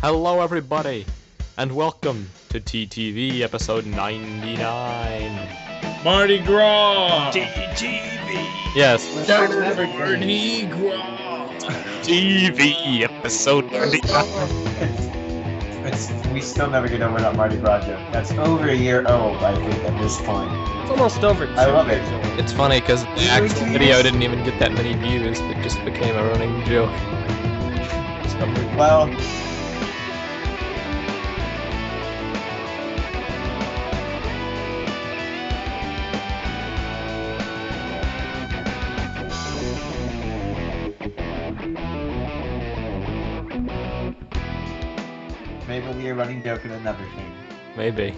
Hello everybody, and welcome to TTV episode 99. Mardi Gras! TTV! Yes, Mardi Gras! TV episode 99. We still never get over that Mardi Gras joke. That's over a year old, I think, at this point. It's almost over. I love it. It's funny because the actual video didn't even get that many views, it just became a running joke. Well, maybe we'll be a running joke in another thing. Maybe.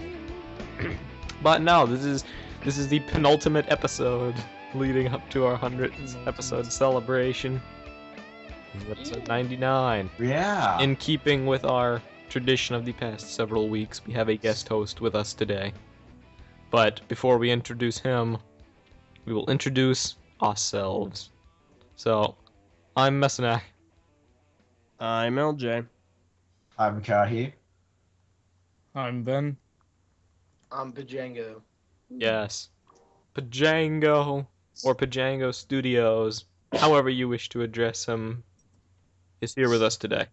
But no, this is the penultimate episode leading up to our 100th episode celebration. This is episode 99. Yeah. In keeping with our tradition of the past several weeks, we have a guest host with us today. But before we introduce him, we will introduce ourselves. So, I'm Messanak. I'm LJ. I'm KAHI. I'm Ben. I'm Pjango. Yes. Pjango, or PjangoStudios, however you wish to address him, is here with us today.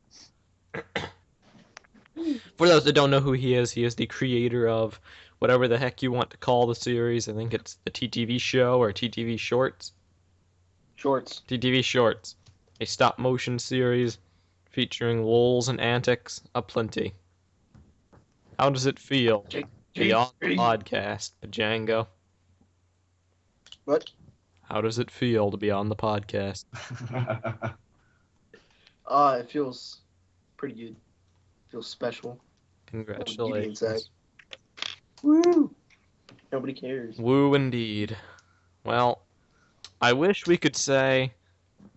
For those that don't know who he is the creator of whatever the heck you want to call the series. I think it's the TTV show or TTV Shorts. Shorts. TTV Shorts, a stop-motion series featuring lulz and antics aplenty. How does it feel to be on the podcast, Pjango? What? How does it feel to be on the podcast? It feels pretty good. Feels special. Congratulations. Woo! Nobody cares. Woo indeed. Well, I wish we could say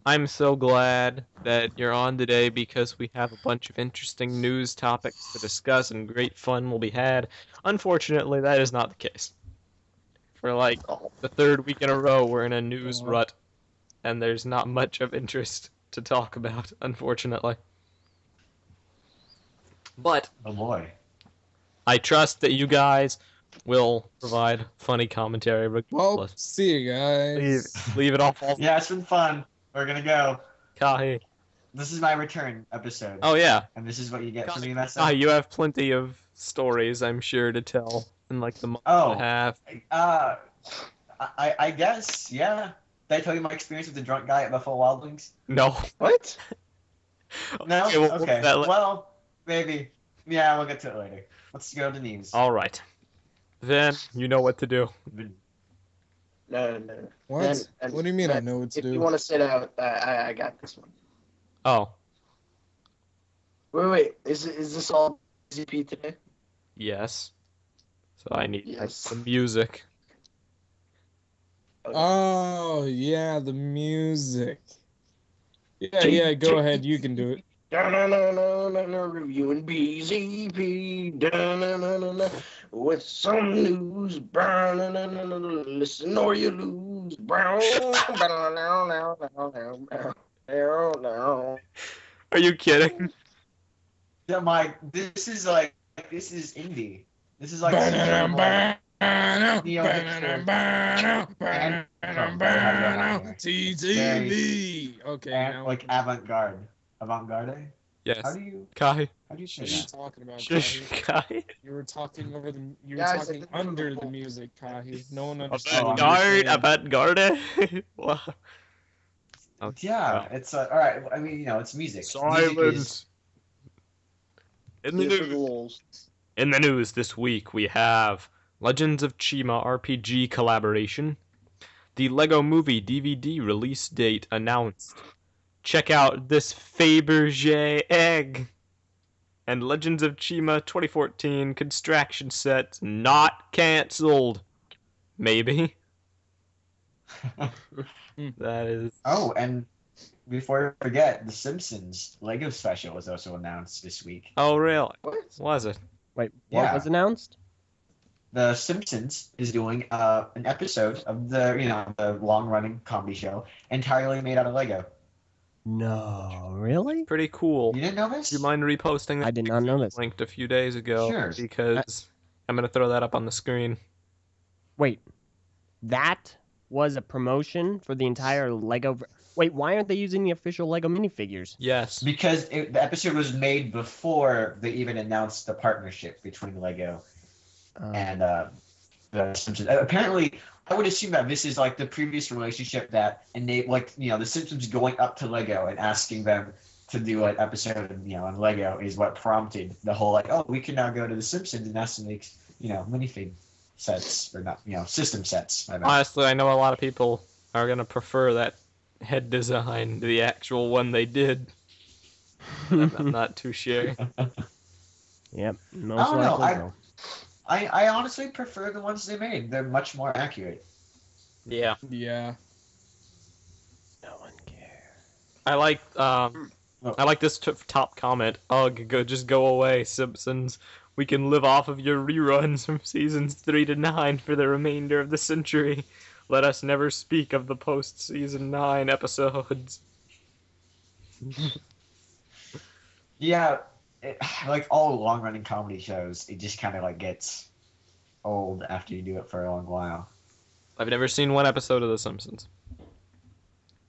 I'm so glad that you're on today because we have a bunch of interesting news topics to discuss and great fun will be had. Unfortunately, that is not the case. For like the third week in a row, we're in a news rut, and there's not much of interest to talk about, unfortunately. But Oh boy. I trust that you guys will provide funny commentary Well, regardless. see you guys. Leave it off all Yeah, it's been fun. We're gonna go. KAHI. This is my return episode. Oh yeah. And this is what you get from me, KAHI, Messa. you have plenty of stories, I'm sure, to tell in like the month Oh. and a half. I guess, yeah. Did I tell you my experience with the drunk guy at Buffalo Wild Wings? No. What? No? Okay, we'll Okay. put that Well, maybe. Yeah, we'll get to it later. Let's go to news. All right. Then you know what to do. No. What? Ben, What do you mean I Ben, know what to If do? you want to sit out, I got this one. Oh, Wait. Is this all ZP today? yes. So I need Yes. the music. Okay. Oh, yeah, the music. Yeah, go ahead, you can do it. Reviewing BZP. With some news. Listen or you lose. Are you kidding? Yeah, this is indie. This is like TTV. Okay, now like avant-garde. Avant-garde? Yes. How do you KAHI. say what are you that? talking about, Shush, KAHI? KAHI. You were talking over the. You were Guys, talking it's under the beautiful. music, KAHI. No one Oh, understands. Avant-garde. Wow. Okay. Yeah, it's alright. I mean, it's music. Music is, Silence. In the Here for the news. lulz. In the news this week, we have Legends of Chima RPG collaboration, the Lego Movie DVD release date announced. Check out this Faberge Egg, and Legends of Chima 2014 Constraction set not cancelled. Maybe. That is. Oh, and before I forget, the Simpsons Lego special was also announced this week. Oh, really? What? Was it? Wait, Yeah. what was announced? The Simpsons is doing an episode of the long running comedy show entirely made out of Lego. No, really? Pretty cool. You didn't know this? Do you mind reposting that? I did not know this. Linked a few days ago. Sure. Because I'm gonna throw that up on the screen. Wait, that was a promotion for the entire Lego. Wait, why aren't they using the official Lego minifigures? Yes. Because the episode was made before they even announced the partnership between Lego and the Simpsons. Apparently, I would assume that this is like the previous relationship that the Simpsons going up to Lego and asking them to do an episode, on Lego is what prompted the whole we can now go to the Simpsons and ask them to make minifig sets or not system sets. Honestly, I know a lot of people are gonna prefer that head design to the actual one they did. I'm not too sure. Yep, most I don't know. likely so. I honestly prefer the ones they made. They're much more accurate. Yeah. Yeah. No one cares. I like this top comment. Ugh, just go away, Simpsons. We can live off of your reruns from seasons 3 to 9 for the remainder of the century. Let us never speak of the post-season 9 episodes. Yeah, like all long-running comedy shows, it just kind of gets old after you do it for a long while. I've never seen one episode of The Simpsons.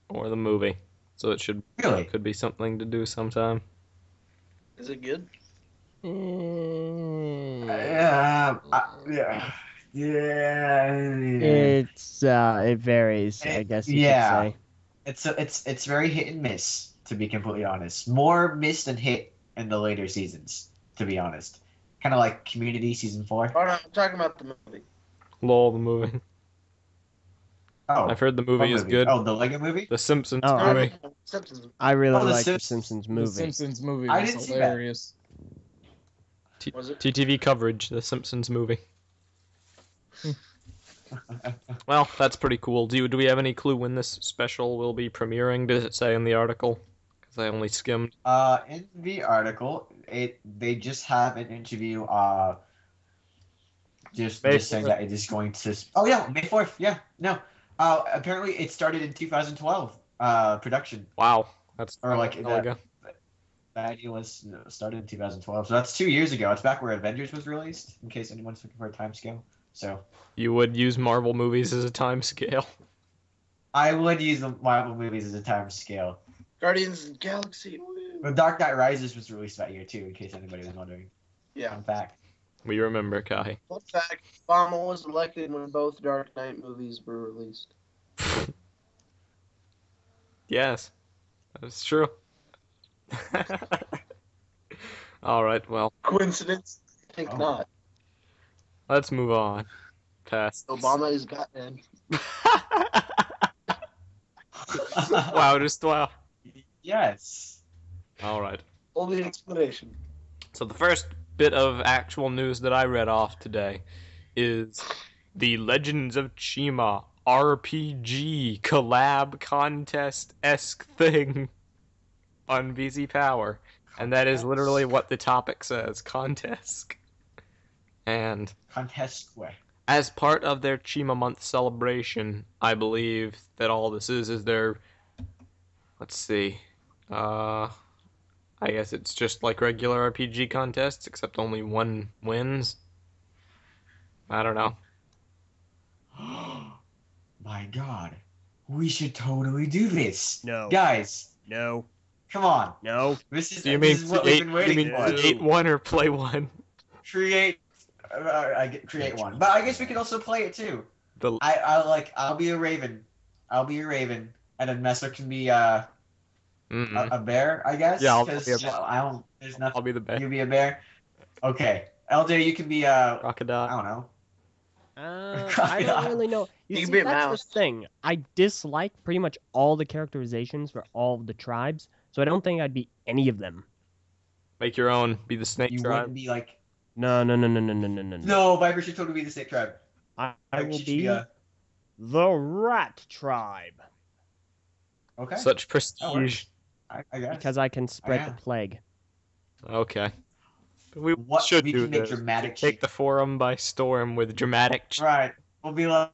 Or the movie. So it could be something to do sometime. Is it good? Yeah. It varies, I guess you could say. It's very hit and miss, to be completely honest. More miss than hit in the later seasons, to be honest. Kind of like Community season 4. Oh, no, I'm talking about the movie. Lol, the movie. Oh, I've heard the movie is good. Oh, the Lego movie? The Simpsons Oh, movie. Simpsons. I really Oh, the like the Simpsons. Simpsons The movie. Simpsons movie I was didn't see that. hilarious. Was it? TTV coverage, The Simpsons movie. Well, that's pretty cool. Do we have any clue when this special will be premiering? Does it say in the article? Because I only skimmed. In the article, they just have an interview. Just saying that it is going to. Oh yeah, May 4th. Yeah, no. Apparently it started in 2012. Production. Wow, that's Or like ago. the idea was started in 2012, so that's 2 years ago. It's back where Avengers was released. In case anyone's looking for a time scale. So. You would use Marvel movies as a time scale. I would use the Marvel movies as a time scale. Guardians of the Galaxy. The Dark Knight Rises was released that year too, in case anybody was wondering. Yeah. Fun fact. We remember, KAHI. Fun fact: Obama was elected when both Dark Knight movies were released. Yes, that's true. All right, well, Coincidence? I think Oh. not. let's move on. Past. Obama is Batman. Wow, just wow. Yes. All right. Only explanation. So the first bit of actual news that I read off today is the Legends of Chima RPG collab contest-esque thing on VZ Power. And that is literally what the topic says, contest. And Contest Square. as part of their Chima month celebration, I believe that all this is their, let's see, I guess it's just like regular RPG contests, except only one wins. I don't know. My God. We should totally do this. No. Guys, No. come on. No. This is, Do you this mean is what we've create, been you waiting mean for. create one or play one? Create one. But I guess we could also play it too. I'll be a raven. And then Messer can be a bear, I guess. Yeah, I'll be a 'cause bear. there's nothing. I'll be the bear. You be a bear. Okay. LJ, you can be I Crocodile. don't know. I don't really know. You You can see, be a that's mouse. the thing. I dislike pretty much all the characterizations for all of the tribes, so I don't think I'd be any of them. Make your own. Be the snake You tribe. wouldn't be like No. no. Viper should totally be the snake tribe. I Like, will she should be a- the rat tribe okay. Such That works. prestige. I guess. because I can spread yeah. the plague. Okay. We What should we do can make this. dramatic Take the forum by storm with dramatic. Right. We'll be like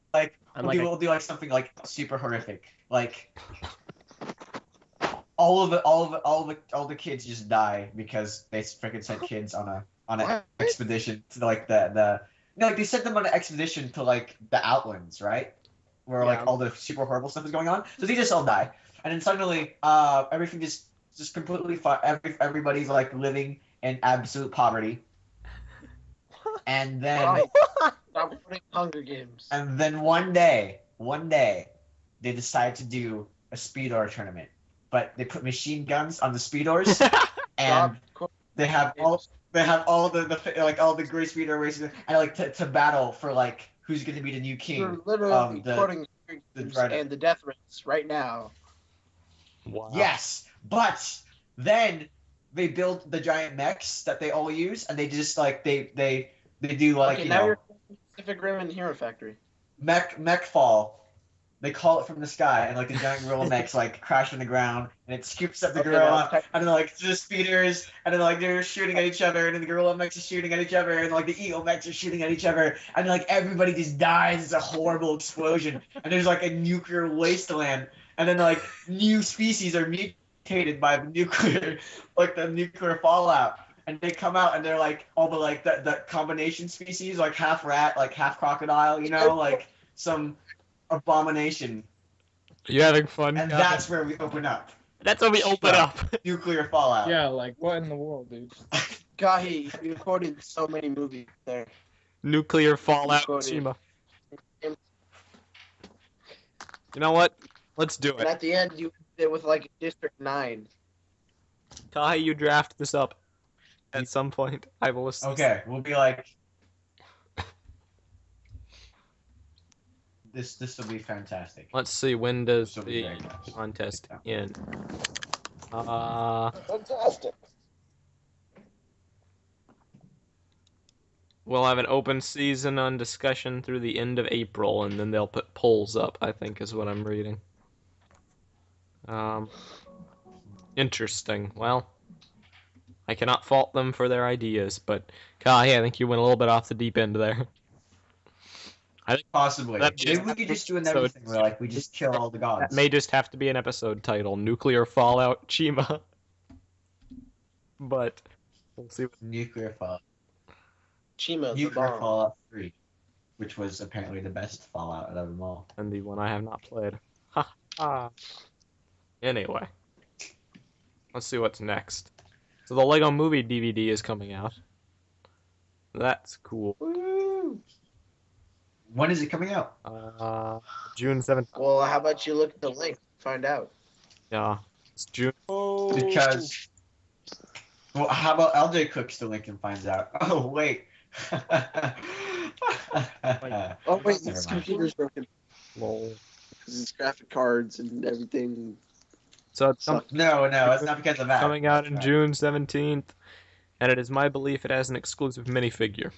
I'm like we'll do like something like super horrific. Like all the kids just die because they freaking sent kids on an What? expedition to like the no, like they sent them on an expedition to like the Outlands, right? Where like Yeah. all the super horrible stuff is going on. So they just all die, and then suddenly everything just completely everybody's like living in absolute poverty, and then Right. Stop putting Hunger Games. and then one day they decide to do a speedor tournament, but they put machine guns on the speedors, and Stop. they have all the like all the great speedor races and like to battle for like who's going to be the new king. You're literally the- quoting the Games Dread- and the death rates right now. Wow. Yes, but then they build the giant mechs that they all use, and they just like they do like Okay, you now know you're Pacific Rim and Hero Factory. mech fall. They call it from the sky, and like the giant gorilla mechs like crash on the ground, and it scoops up the Okay, gorilla, now- and then like the speeders, and then like they're shooting at each other, and then the gorilla mechs are shooting at each other, and like the eagle mechs are shooting at each other, and like everybody just dies. It's a horrible explosion, and there's like a nuclear wasteland, and then like new species are mutated by the nuclear, like the nuclear fallout. And they come out and they're like all the like the combination species, like half rat, like half crocodile, you know, like some abomination. You having fun? And Kai? that's where we open up. That's when we open No. up. Nuclear fallout. Yeah, like what in the world, dude? KAHI, you quoted so many movies there. Nuclear fallout, Quoted. Chima. You know what? Let's do And it. at the end, you did it with like District 9. Kai, you draft this up. At some point, I will listen. Okay, we'll be like this will be fantastic. Let's see, when does This will be the very nice. contest end? Fantastic. We'll have an open season on discussion through the end of April, and then they'll put polls up, I think is what I'm reading. Interesting. Well, I cannot fault them for their ideas, but Kai, I think you went a little bit off the deep end there. Possibly. That Maybe is- we could just do so another thing where like we just kill all the That gods. may just have to be an episode title, Nuclear Fallout Chima. But we'll see. Nuclear fallout. Chima, the Nuclear bomb. Fallout 3, which was apparently the best Fallout out of them all. And the one I have not played. Ha ha. Anyway, let's see what's next. So the Lego Movie DVD is coming out. That's cool. Woo! When is it coming out? June 7th. Well, how about you look at the link, find out. Yeah, it's June. Oh, Because, well, how about LJ clicks the link and finds out? Oh wait. Oh wait, Never this mind. computer's broken. Lol. Because it's graphic cards and everything. So it's Suck. No, it's not because of that. coming out in That's right. June 17th, and it is my belief it has an exclusive minifigure.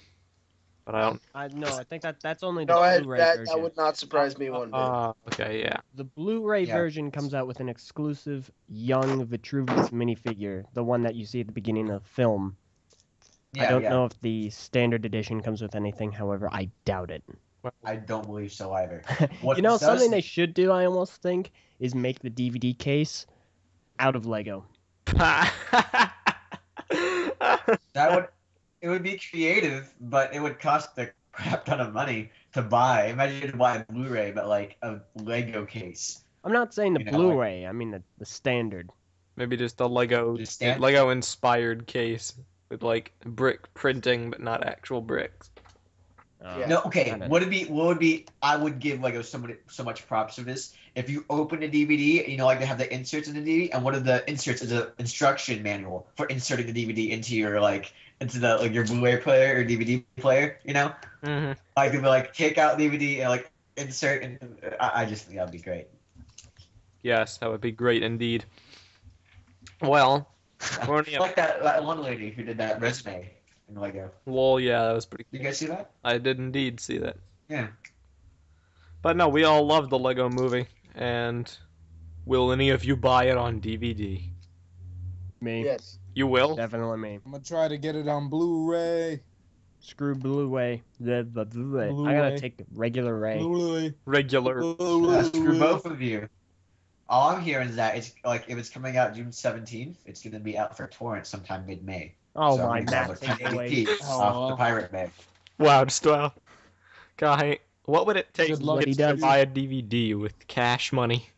But I don't. I think that's only the No, Blu-ray that version. would not surprise me one bit. Okay, yeah. The Blu-ray Yeah. version comes out with an exclusive young Vitruvius minifigure, the one that you see at the beginning of the film. I don't know if the standard edition comes with anything, however, I doubt it. I don't believe so either. What You know, this something does- they should do, I almost think, is make the DVD case out of Lego. It would be creative, but it would cost a crap ton of money to buy. Imagine you to buy a Blu-ray, but like a Lego case. I'm not saying the You know, Blu-ray, I mean the standard. Maybe just a Lego Just stand- Lego inspired case with like brick printing, but not actual bricks. Yeah. No, okay. Got it. What would be? I would give Lego so much props for this. If you open a DVD, you know, like they have the inserts in the DVD, and one of the inserts is an instruction manual for inserting the DVD into your into the your Blu-ray player or DVD player. You know, Mm-hmm. like it'd be like take out DVD and like insert, and I just think that'd be great. Yes, that would be great indeed. Well, we're only Like that one lady who did that resume in Lego. well, yeah, that was pretty. Did you guys see that? I did indeed see that. Yeah. But no, we all love the Lego Movie, and will any of you buy it on DVD? Me. Yes. You will? Definitely me. I'm gonna try to get it on Blu-ray. Screw Blu-ray. I Blu-ray. gotta take regular Ray. Blu-ray. Regular. Screw both of you. All I'm hearing is that it's like if it's coming out June 17th, it's gonna be out for torrent sometime mid-May. Oh So I'm my gonna grab a massive 1080p boy. off the Pirate Bay. Wow, just wow. Kahi, what would it take Good luck to to you. buy a DVD with cash money?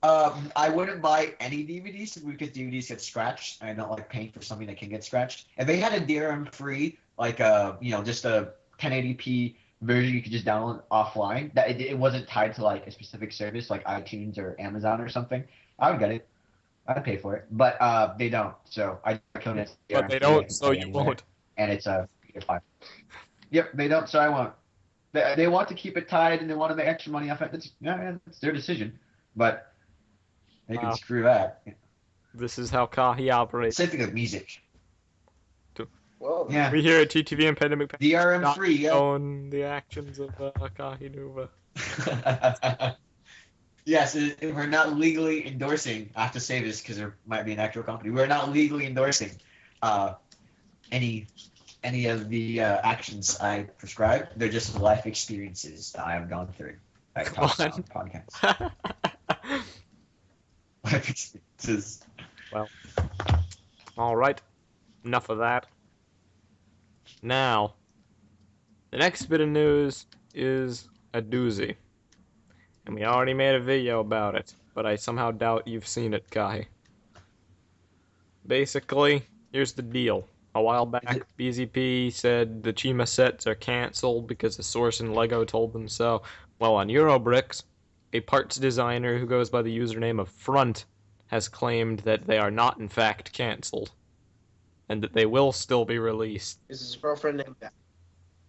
I wouldn't buy any DVDs because DVDs get scratched, and I don't like paying for something that can get scratched. If they had a DRM-free, like just a 1080p version you could just download offline, that it wasn't tied to like a specific service like iTunes or Amazon or something, I would get it. I'd pay for it, but they don't. So I don't. It's But they DRM-free, I don't, can so play you anywhere, won't. and it's a file. Yep, they don't, so I won't. They want to keep it tied, and they want to make extra money off it. It's their decision, but. They can Wow. screw that. This is how Kahi operates. Same thing with music. Well, Yeah. We here at TTV and Panda DRM free, yeah. own the actions of Kahi Nuva. Yes, we're not legally endorsing. I have to say this because there might be an actual company. We're not legally endorsing any of the actions I prescribe. They're just life experiences that I have gone through. I talk about on podcasts. Life experiences. Well, all right. Enough of that. Now, the next bit of news is a doozy. And we already made a video about it, but I somehow doubt you've seen it, Kai. Basically, here's the deal. A while back, BZP said the Chima sets are cancelled because a source in LEGO told them so. Well, on Eurobricks, a parts designer who goes by the username of Front has claimed that they are not in fact cancelled, and that they will still be released. is his girlfriend named that?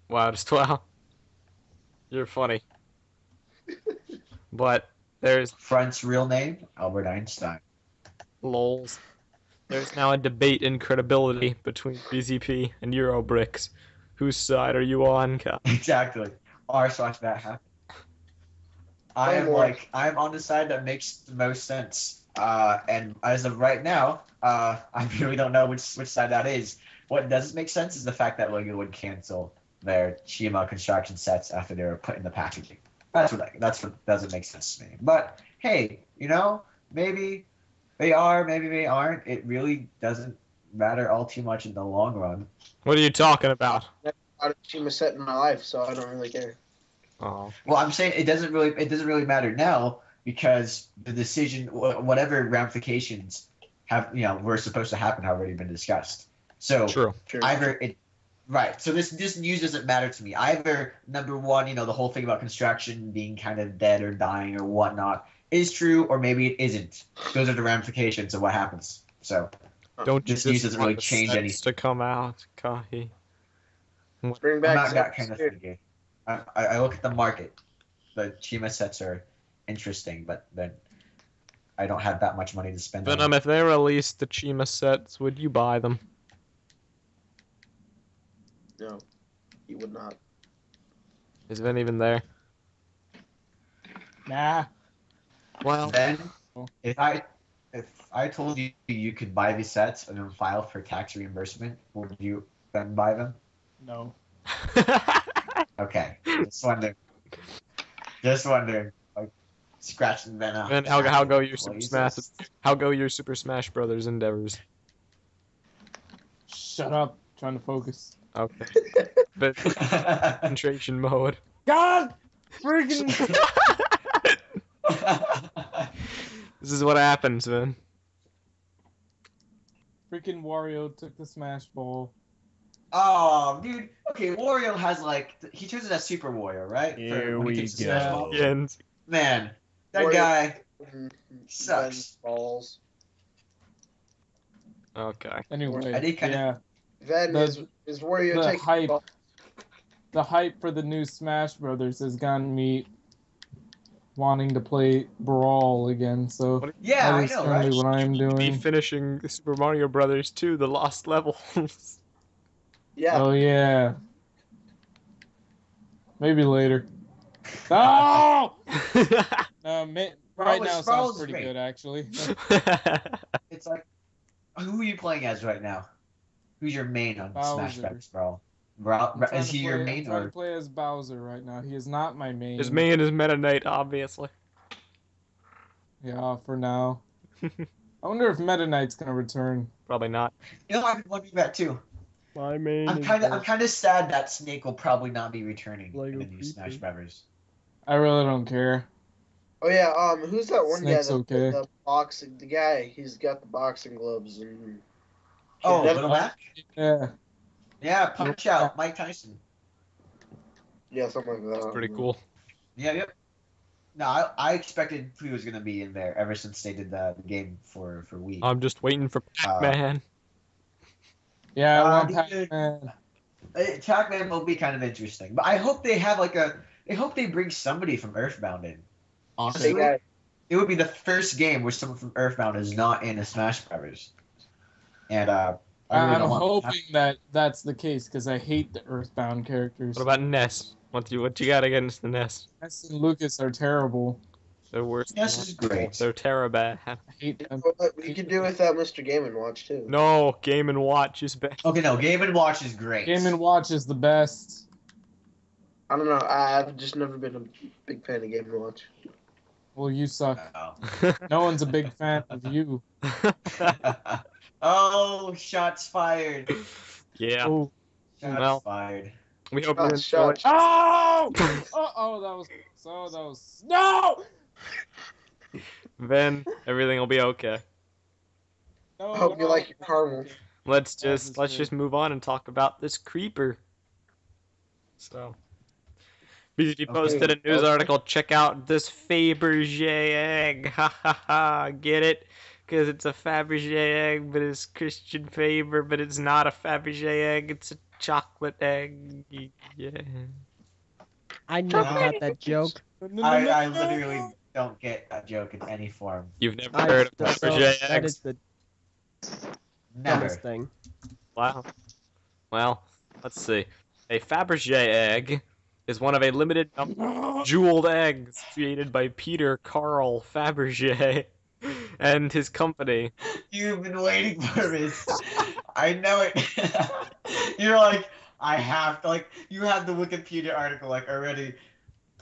Wow, just wow. You're funny. But there's Front's real name, Albert Einstein. lols. There's now a debate in credibility between BZP and Eurobricks. Whose side are you on, Kai? Exactly. R/that happened. I'm on the side that makes the most sense. And as of right now, I really don't know which side that is. What doesn't make sense is the fact that LEGO would cancel their Chima construction sets after they were put in the packaging. That's what doesn't make sense to me. But hey, maybe they are, maybe they aren't. It really doesn't matter all too much in the long run. What are you talking about? I've got a Chima set in my life, so I don't really care. Oh. Well, I'm saying it doesn't really matter now because the decision, whatever ramifications were supposed to happen, have already been discussed. So True. either it. Right. So this news doesn't matter to me. Either number one, the whole thing about construction being kind of dead or dying or whatnot is true, or maybe it isn't. Those are the ramifications of what happens. So Don't you this news just doesn't want really the change sets anything. to come out, Kahi? Bring I'm back not that Simpsons kind of here. thinking. I look at the market. The Chima sets are interesting, but then I don't have that much money to spend on Venom, them. if they released the Chima sets, would you buy them? No, he would not. Is Vin even there? Nah. Well, Then, if I told you you could buy these sets and then file for tax reimbursement, would you then buy them? No. Okay, just wondering. Just wondering. Like, scratching Ben out. and how go your Super Please. Smash? How go your Super Smash Brothers endeavors? Shut up. Trying to focus. Okay, but concentration mode. God! Freaking! This is what happens, man. Freaking Wario took the Smash Ball. Oh, dude. Okay, Wario has he turns into Super Wario, right? Here when he we takes the Smash go. Ball. Ends. Man, that Wario- guy Mm, sucks. Balls. Okay. I Anyway, did kinda- yeah. Then The- is Wario the taking hype. ball? The hype for the new Smash Brothers has gotten me wanting to play Brawl again, so What Yeah, that I is know, currently right? what I'm Be doing. finishing Super Mario Brothers 2, the lost levels. Yeah. Oh yeah. Maybe later. Oh! No, right now Brawl's sounds pretty great. good actually. It's like, who are you playing as right now? Who's your main on Smash Bowser. Bros. Brawl? I'm trying Is to he your play- main I'm trying or? to play as Bowser right now. He is not my main. His main is Meta Knight, obviously. Yeah, for now. I wonder if Meta Knight's gonna return. Probably not. You know, I'm wondering that too. My main. I'm kind of sad that Snake will probably not be returning in Lego the new Smash Creeper. Brothers. I really don't care. Oh yeah, who's that one Snake's guy that okay. the boxing? The guy, he's got the boxing gloves and. Oh, That- Little Mac? Yeah. Yeah, Punch Out, Mike Tyson. Yeah, something like that. That's pretty cool. Yeah, yep. No, I expected he was gonna be in there ever since they did the game for Wii. I'm just waiting for Pac-Man. Yeah, I want dude. Pac-Man. Pac-Man will be kind of interesting, but I hope they have I hope they bring somebody from Earthbound in. Honestly, guy. it would be the first game where someone from Earthbound is not in a Smash Brothers. And I really I'm don't want hoping that that's the case because I hate the Earthbound characters. What about Ness? What you got against the Ness? Ness and Lucas are terrible. They're worse. Ness than is great. They're terrible. I hate them. We could do without Mr. Game and Watch too. No, Game and Watch is better. Okay, no, Game & Watch is great. Game & Watch is the best. I don't know. I've just never been a big fan of Game and Watch. Well, you suck. Oh. No one's a big fan of you. Oh, shots fired. Yeah. Oh, Shots Well. fired. We hope you Shot, enjoyed. oh! That was no! Then everything will be okay. No, I hope you no. like your caramel. Let's Atmosphere. just move on and talk about this creeper. So, BGG posted a news article. Check out this Faberge egg. Ha ha ha! Get it? Because it's a Faberge egg, but it's Christian Faber, but it's not a Faberge egg. It's a chocolate egg. Yeah. I never got that joke. I literally don't get that joke in any form. You've never heard of That's Faberge that eggs? is the Never. dumbest thing. Wow. Well, let's see. A Faberge egg is one of a limited number of jeweled eggs created by Peter Carl Faberge and his company. You've been waiting for this. I know it. You're like, I have to, like, you have the Wikipedia article, like, already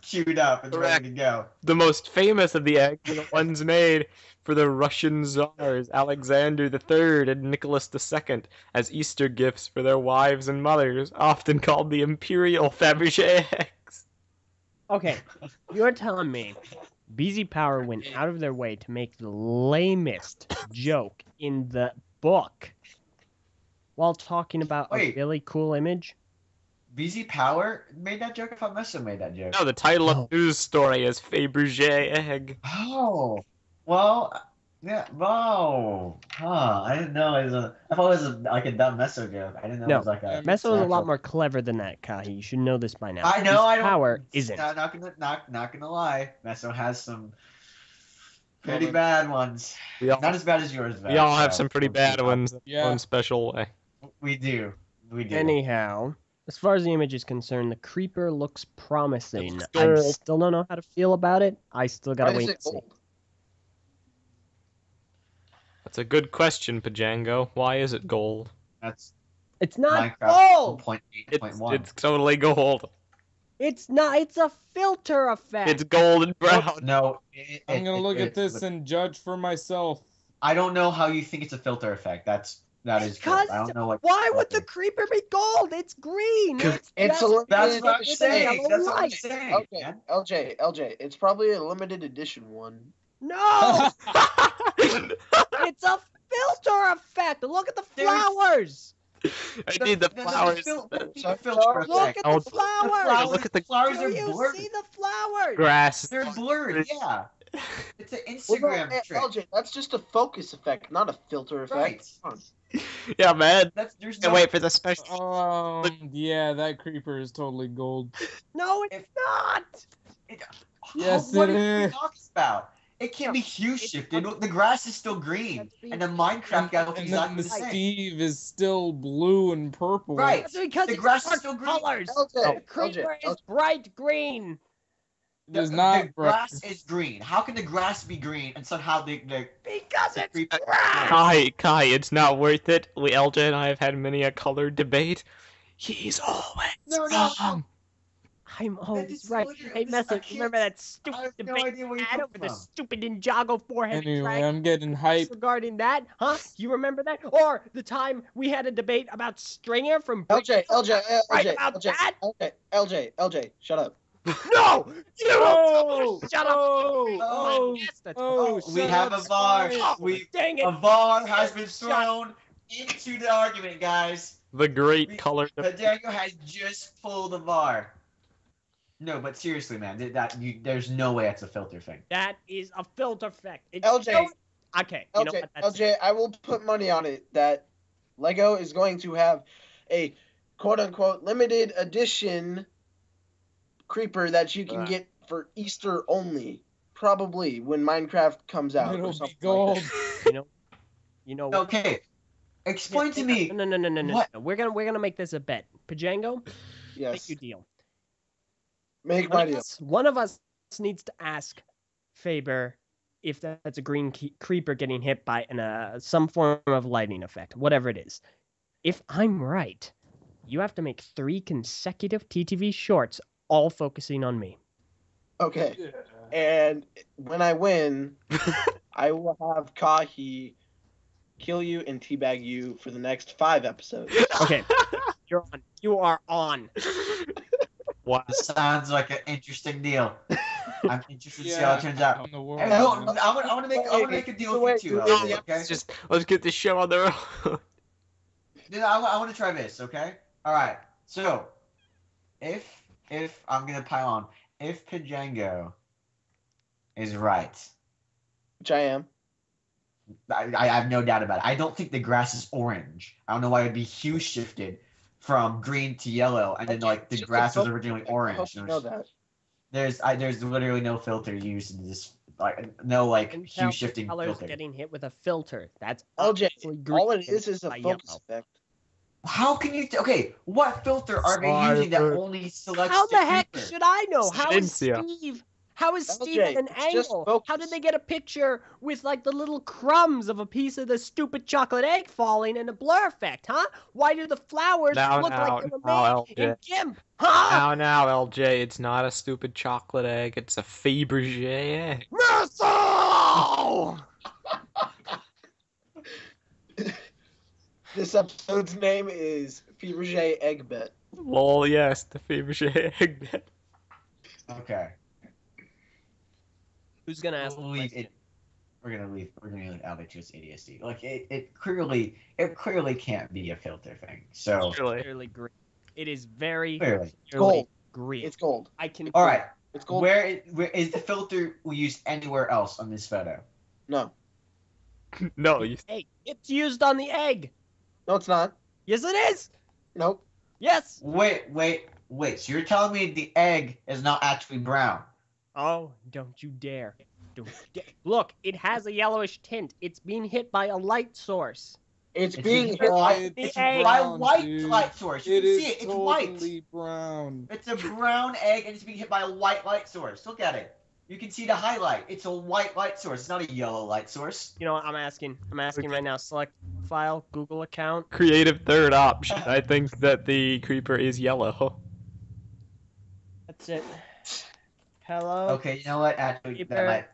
queued up and ready to go. The most famous of the eggs are the ones made for the Russian czars Alexander III and Nicholas II as Easter gifts for their wives and mothers, often called the Imperial Faberge eggs. Okay, you're telling me BZ Power went out of their way to make the lamest joke in the book while talking about a Wait. really cool image? BZ Power made that joke? I thought Meso made that joke. No, the title No. of the news story is Faberge egg. Oh, well, yeah, wow. Huh, I didn't know it was I thought it was like a dumb Meso joke. I didn't know No. it was like a... Meso is a lot actual- more clever than that, Kahi. You should know this by now. I know, BZ I don't... Power isn't. Not gonna lie. Meso has some pretty bad ones. Not as bad as yours, though. We all have so some pretty we'll bad see. ones in Yeah. one special way. We do. We do. Anyhow, as far as the image is concerned, the creeper looks promising. It's I gold. still don't know how to feel about it. I still gotta Why is wait it and see. gold? That's a good question, Pajango. Why is it gold? That's It's not Minecraft gold! 1.8.1. It's totally gold. It's not. It's a filter effect. It's gold and brown. No, I'm gonna look at this and judge for myself. I don't know how you think it's a filter effect. That is gold. Because I don't know what. why would the creeper be gold? It's green. It's just a limited That's what I'm edition. saying. That's what I'm light. saying. Okay, man. LJ, it's probably a limited edition one. No, it's a filter effect. Look at the There's- flowers. I need the flowers. filter Look effect. at Oh, the flowers. flowers- Look at the flowers Do are you blurred. see the flowers? grass. They're blurred. Yeah, it's an Well, Instagram no, trick. LJ, that's just a focus effect, not a filter effect. Right. Come on. Yeah, man. There's Can't wait for the special. Yeah, that creeper is totally gold. No, it's not. Yes, what it are you is. talking about? It can't be hue shifted. Look, the grass is still green, That's being- and the Minecraft guy looks And then exactly the the same. Steve is still blue and purple. Right. That's because The it's grass is dark still green. colors. LJ, The creeper LJ, is bright green. It is The not grass is green. How can the grass be green and somehow the Because it's creeper? grass. Kai, it's not worth it. LJ and I have had many a color debate. He's always No, no, wrong. I'm always is right. literally- Hey, this- I Messer, can't- remember that I stupid have no debate idea where we you had come over the from. stupid Ninjago four-headed Anyway, dragon? I'm getting hype. Regarding that, huh? Do you remember that? Or the time we had a debate about Stringer from LJ, right LJ, about that? LJ, shut up. No! You Oh! shut up! Oh! Yes, that's Oh! We shut have up, a VAR. Spike. We dang it! a VAR has been Shut- thrown into the argument, guys. The great color. Daniel has just pulled the VAR. No, but seriously, man, there's no way that's a filter thing. That is a filter effect. LJ, Okay, you know what? That's LJ, I will put money on it that Lego is going to have a quote-unquote limited edition creeper that you can get for Easter only. Probably when Minecraft comes out. It'll or be something gold. Like that. you know what? Okay, explain to me. No. What? We're gonna make this a bet. Pjango, make Yes. your deal. Make my deal. One of us needs to ask Faber if that's a green creeper getting hit by some form of lightning effect, whatever it is. If I'm right, you have to make 3 consecutive TTV shorts, all focusing on me. Okay. And when I win, I will have KAHI kill you and teabag you for the next 5 episodes. Okay, you're on. You are on. Wow. Sounds like an interesting deal. I'm interested to see how it turns out. In the world. Hey, no, I want to make a deal with you two. Okay. Let's get this show on the road. Dude, I want to try this. Okay. All right. So, if I'm gonna pile on, if Pjango is right, Which I am. I have no doubt about it. I don't think the grass is orange. I don't know why it'd be hue shifted from green to yellow, and then like the grass was originally I hope orange. you know that. There's literally no filter used in this, like no like And hue shifting colors filter. getting hit with a filter. That's LJ, obviously green all it is a by focus yellow. effect. How can you? Okay, what filter are they Sorry, using that but- only selects How the the heck creeper? should I know? How is Cynthia. Steve? How is Steve LJ, at an it's just angle? focus. How did they get a picture with like the little crumbs of a piece of the stupid chocolate egg falling and a blur effect, huh? Why do the flowers Now, look now, like they were now, made in LJ. GIMP? Huh? Now, LJ, it's not a stupid chocolate egg. It's a Faberge egg. Mercy! This episode's name is Faberge Egg Bet. Lol, yes, the Faberge egg. Okay, Who's gonna ask the We'll leave question? it. We're gonna leave Albert to his ADSD. Like it clearly can't be a filter thing. So Really? Clearly green. It is very clearly, clearly Gold. green. It's gold. I can. all right. It's gold. Where is the filter used anywhere else on this photo? No. No, you. Egg. It's used on the egg. No, it's not. Yes, it is. Nope. Yes. Wait. So you're telling me the egg is not actually brown? Oh, don't you dare. Don't you dare. Look, it has a yellowish tint. It's being hit by a light source. It's It's being being hit by It's the It's egg. by brown, white dude. light source. You It can is see it. It's totally white. brown. It's a brown egg and it's being hit by a white light source. Look at it. You can see the highlight. It's a white light source. It's not a yellow light source. You know what? I'm asking right now. Select file, Google account. Creative third option. I think that the creeper is yellow. That's it. Hello. Okay, you know what? Actually, Keeper. that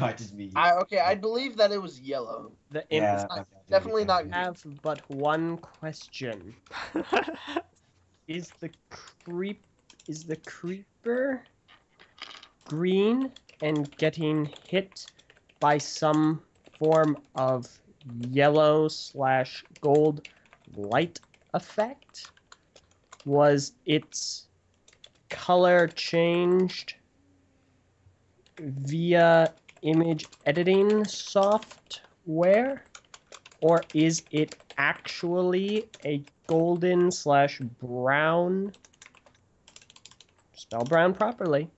might just be. I believe that it was yellow. The imp Yeah, not- okay, definitely not okay. have but one question. Is the creeper green and getting hit by some form of yellow/gold light effect? Was its color changed via image editing software? Or is it actually a golden/brown, spell brown properly,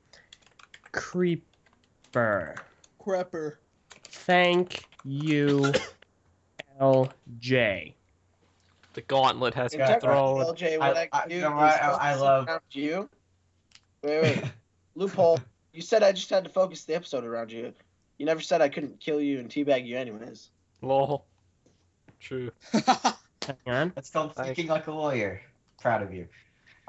creeper? Crepper. Thank you, LJ. The gauntlet has In been fact, thrown. LJ, what I can do you know is what? I focus love- around you. Wait. Loophole. You said I just had to focus the episode around you. You never said I couldn't kill you and teabag you anyways. Lol. True. Hang on. That's called thinking like a lawyer. Proud of you.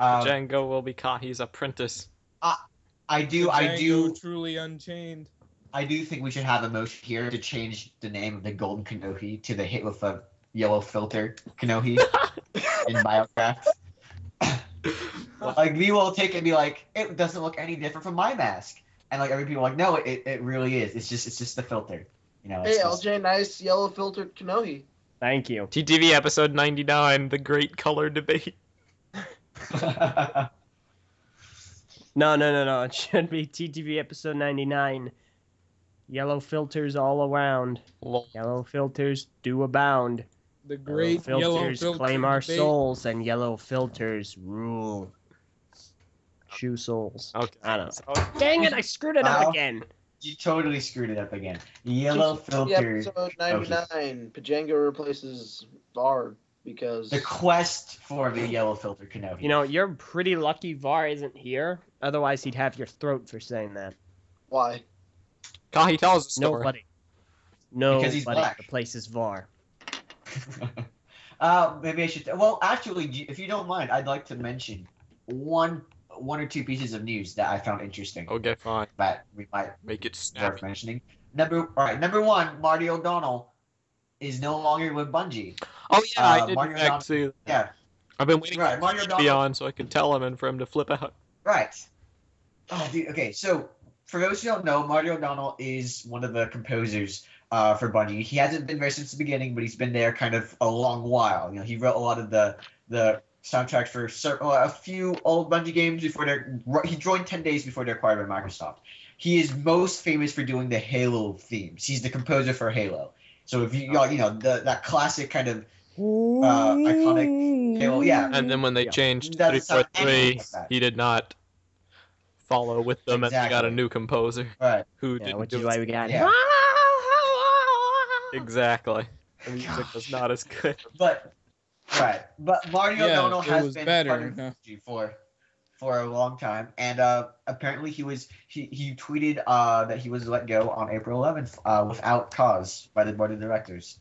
Django will be Kahi's apprentice. I do Django truly unchained. I do think we should have a motion here to change the name of the golden Kanohi to the hit with a yellow filter Kanohi in Biocraft. Like, we will take it and be like, it doesn't look any different from my mask. And like every people are like, no, it really is. It's just the filter. You know, Hey, just... LJ, nice yellow filtered Kanohi. Thank you. TTV episode 99, the great color debate. No. It should be TTV episode 99. Yellow filters all around. Lol. Yellow filters do abound. The great yellow filter claim our debate. souls, and yellow filters rule. Shoe souls. Okay. I don't know. Dang it! I screwed it up again. You totally screwed it up again. Yellow filter. Episode 99. Pjango replaces VAR because The quest for the yellow filter Kanohi. You know, you're pretty lucky VAR isn't here. Otherwise, he'd have your throat for saying that. why? Kahi tells the story. Nobody. Because he's Nobody black. replaces VAR. Maybe I should. Well, actually, if you don't mind, I'd like to mention one or two pieces of news that I found interesting. Okay, fine. That we might Make it worth snappy. mentioning. Number one, Marty O'Donnell is no longer with Bungie. Oh yeah, I did Mario in fact Don- see that. Yeah, I've been waiting Right, for Mario it to be Donald- on so I can tell him and for him to flip out. right. Oh, dude. Okay, so for those who don't know, Marty O'Donnell is one of the composers for Bungie. He hasn't been there since the beginning, but he's been there kind of a long while. You know, he wrote a lot of the soundtracks for a few old Bungie games before he joined 10 days before they're acquired by Microsoft. He is most famous for doing the Halo themes. He's the composer for Halo. So if you know that classic kind of iconic Halo, yeah. And then when they changed Doesn't sound 343, anything like that. he did not follow with them, and they got a Exactly. new composer Right. who Yeah, didn't which do is it. why we got Yeah. Exactly. The music was not as good. But Marty Yeah, O'Donnell it has was been better, part of huh? Bungie for a long time, and apparently he tweeted that he was let go on April 11th without cause by the board of directors.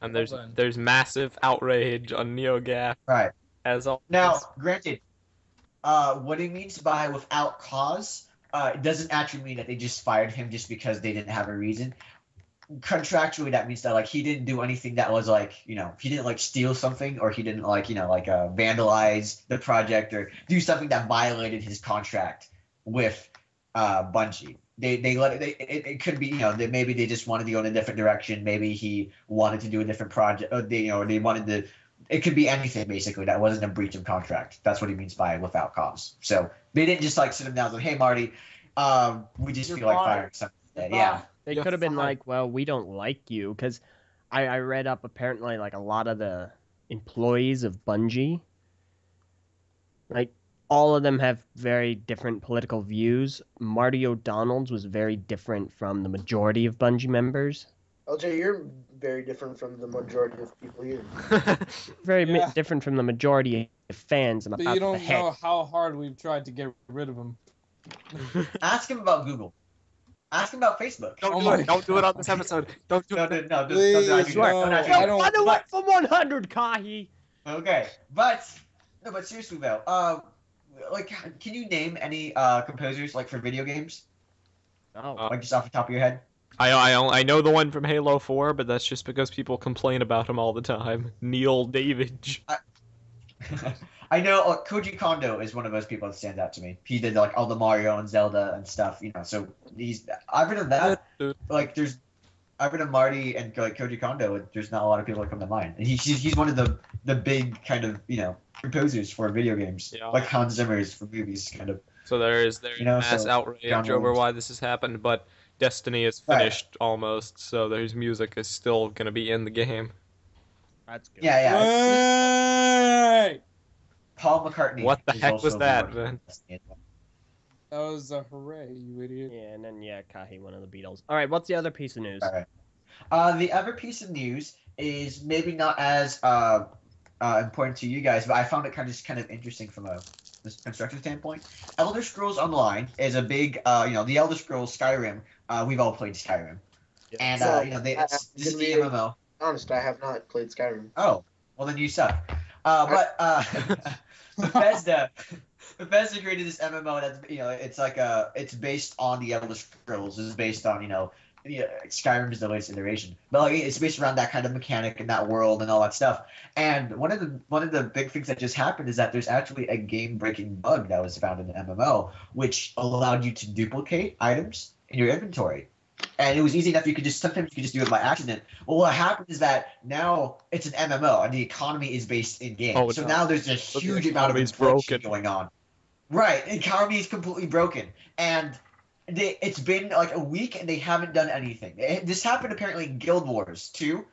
And Well done. there's massive outrage on NeoGAF Right. as always. Now, granted, what he means by without cause, it doesn't actually mean that they just fired him just because they didn't have a reason. Contractually, that means that like he didn't do anything that was like, you know, he didn't like steal something, or he didn't like, you know, like vandalize the project or do something that violated his contract with Bungie. They let it could be, you know, that maybe they just wanted to go in a different direction. Maybe he wanted to do a different project. Or they wanted to. It could be anything basically that wasn't a breach of contract. That's what he means by without cause. So they didn't just like sit him down and say, "Hey, Marty, we just You're feel like fired. firing something." Today." Yeah. They You're could have been fine. like, well, we don't like you, because I read up apparently like a lot of the employees of Bungie, like all of them have very different political views. Marty O'Donnell's was very different from the majority of Bungie members. LJ, you're very different from the majority of people here. Very Yeah. different from the majority of fans. I'm But about you the don't head. know how hard we've tried to get rid of him. Ask him about Google. Ask him about Facebook. Don't Oh do my it. Don't do it on this episode. Don't do No, it. don't Please, do that. no. Don't I don't- Run away But, from 100, Kahi! okay, but seriously though, like, can you name any composers like for video games, Oh, like just off the top of your head? I know the one from Halo 4, but that's just because people complain about him all the time. Neil Davidge. I know Koji Kondo is one of those people that stands out to me. He did like all the Mario and Zelda and stuff, you know. So I've heard of that. Like I've heard of Marty and like Koji Kondo. And there's not a lot of people that come to mind. And he's one of the big kind of, you know, composers for video games, Yeah. like Hans Zimmer's for movies, kind of. So there's You know, mass so outrage John over Williams. why this has happened, but Destiny is Right. finished almost, so there's music is still gonna be in the game. that's good. Yeah. Hey! Paul McCartney. What the is heck also was that, working on man? Destiny as well. That was a hooray, you idiot. Yeah, and then Kahi, one of the Beatles. All right, what's the other piece of news? All right. The other piece of news is maybe not as important to you guys, but I found it kind of interesting from a construction standpoint. Elder Scrolls Online is a big, the Elder Scrolls Skyrim. We've all played Skyrim, and So, this is the gonna be- MMO. Honest, I have not played Skyrim. Oh, well then you suck. Bethesda created this MMO that's it's based on the Elder Scrolls. It's based on Skyrim is the latest iteration, but like it's based around that kind of mechanic and that world and all that stuff. And one of the big things that just happened is that there's actually a game-breaking bug that was found in the MMO, which allowed you to duplicate items in your inventory. And it was easy enough. Sometimes you could just do it by accident. Well, what happened is that now it's an MMO and the economy is based in game. So now there's a huge amount of inflation going on. Right, the economy is completely broken, and it's been like a week and they haven't done anything. This happened apparently in Guild Wars 2,